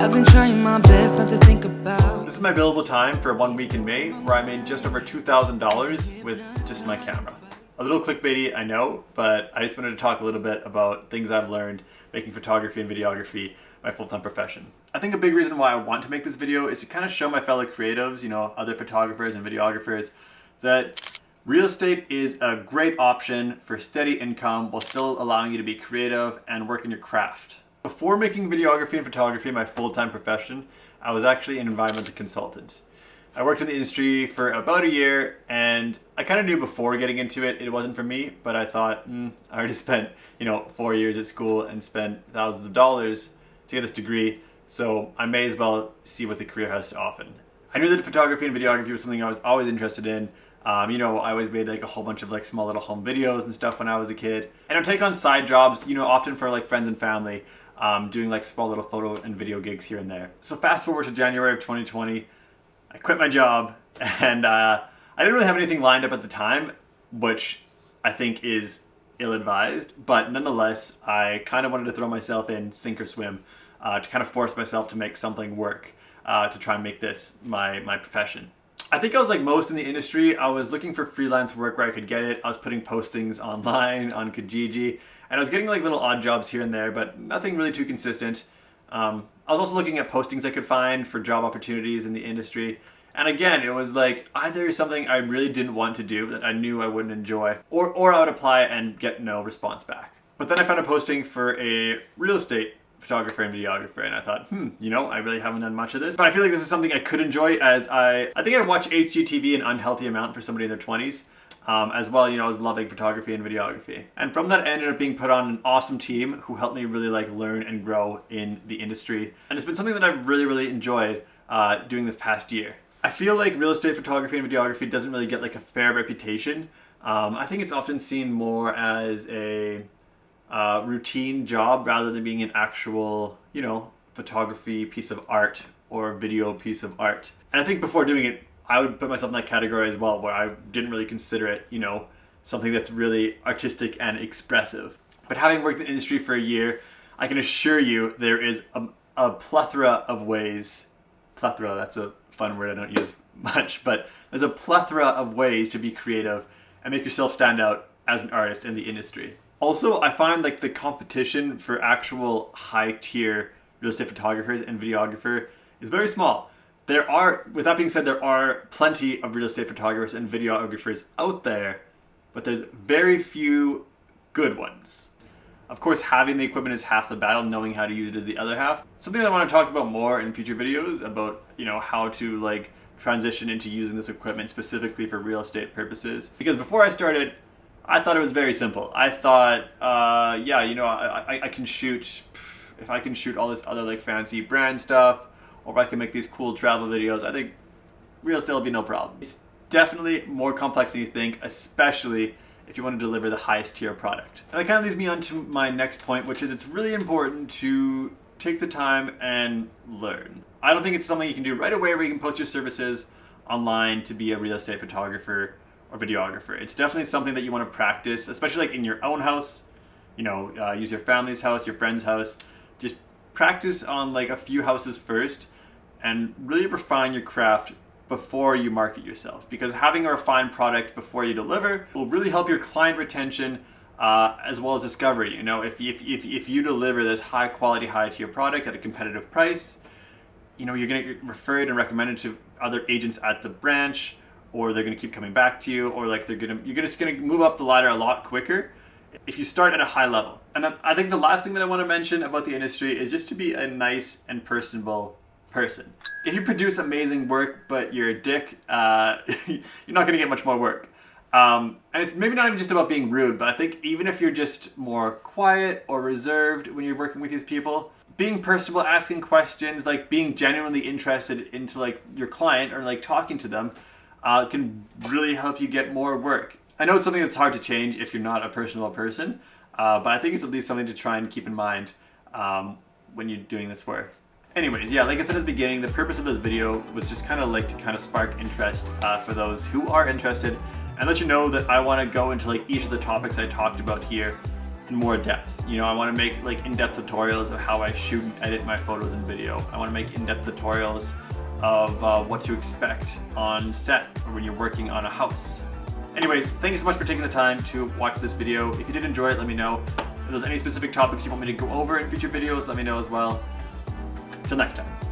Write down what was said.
I've been trying my best not to think about. This is my billable time for 1 week in May, where I made just over $2,000 with just my camera. A little clickbaity, I know, but I just wanted to talk a little bit about things I've learned making photography and videography my full-time profession. I think a big reason why I want to make this video is to kind of show my fellow creatives, other photographers and videographers, that real estate is a great option for steady income while still allowing you to be creative and work in your craft. Before making videography and photography my full-time profession, I was actually an environmental consultant. I worked in the industry for about a year, and I kind of knew before getting into it, it wasn't for me, but I thought, I already spent, 4 years at school and spent thousands of dollars to get this degree, so I may as well see what the career has to offer. I knew that photography and videography was something I was always interested in. I always made like a whole bunch of like small little home videos and stuff when I was a kid. And I'd take on side jobs, often for like friends and family, doing like small little photo and video gigs here and there. So fast forward to January of 2020, I quit my job, and I didn't really have anything lined up at the time, which I think is ill-advised, but nonetheless, I kind of wanted to throw myself in sink or swim to kind of force myself to make something work, to try and make this my profession. I think I was like most in the industry. I was looking for freelance work where I could get it. I was putting postings online on Kijiji, and I was getting like little odd jobs here and there, but nothing really too consistent. I was also looking at postings I could find for job opportunities in the industry. And again, it was like either something I really didn't want to do that I knew I wouldn't enjoy, or I would apply and get no response back. But then I found a posting for a real estate photographer and videographer, and I thought, I really haven't done much of this, but I feel like this is something I could enjoy, as I think I watch HGTV an unhealthy amount for somebody in their 20s. As well, I was loving photography and videography. And from that, I ended up being put on an awesome team who helped me really like learn and grow in the industry. And it's been something that I've really, really enjoyed doing this past year. I feel like real estate photography and videography doesn't really get like a fair reputation. I think it's often seen more as a routine job rather than being an actual, photography piece of art or video piece of art. And I think before doing it, I would put myself in that category as well, where I didn't really consider it, something that's really artistic and expressive. But having worked in the industry for a year, I can assure you there is a plethora of ways. Plethora, that's a fun word I don't use much, but there's a plethora of ways to be creative and make yourself stand out as an artist in the industry. Also, I find like the competition for actual high-tier real estate photographers and videographer is very small. With that being said, there are plenty of real estate photographers and videographers out there, but there's very few good ones. Of course, having the equipment is half the battle, knowing how to use it is the other half. Something I want to talk about more in future videos about, how to like transition into using this equipment specifically for real estate purposes. Because before I started, I thought it was very simple. I thought, I can shoot, if I can shoot all this other like fancy brand stuff, or if I can make these cool travel videos, I think real estate will be no problem. It's definitely more complex than you think, especially if you want to deliver the highest tier product. And that kind of leads me on to my next point, which is it's really important to take the time and learn. I don't think it's something you can do right away where you can post your services online to be a real estate photographer or videographer. It's definitely something that you want to practice, especially like in your own house, use your family's house, your friend's house. Just practice on like a few houses first and really refine your craft before you market yourself, because having a refined product before you deliver will really help your client retention as well as discovery. If you deliver this high quality, high tier product at a competitive price, you're going to get referred and recommended to other agents at the branch, or they're going to keep coming back to you, or like you're just going to move up the ladder a lot quicker if you start at a high level. And then I think the last thing that I want to mention about the industry is just to be a nice and personable person. If you produce amazing work but you're a dick, you're not going to get much more work. And it's maybe not even just about being rude, but I think even if you're just more quiet or reserved when you're working with these people, being personable, asking questions, like being genuinely interested into like your client or like talking to them, can really help you get more work. I know it's something that's hard to change if you're not a personable person, but I think it's at least something to try and keep in mind when you're doing this work. Anyways, yeah, like I said at the beginning, the purpose of this video was just kind of like to kind of spark interest for those who are interested, and let you know that I want to go into like each of the topics I talked about here more depth. You know, I want to make like in-depth tutorials of how I shoot and edit my photos and video. I want to make in-depth tutorials of what to expect on set or when you're working on a house. Anyways, thank you so much for taking the time to watch this video. If you did enjoy it, let me know. If there's any specific topics you want me to go over in future videos, let me know as well. Till next time.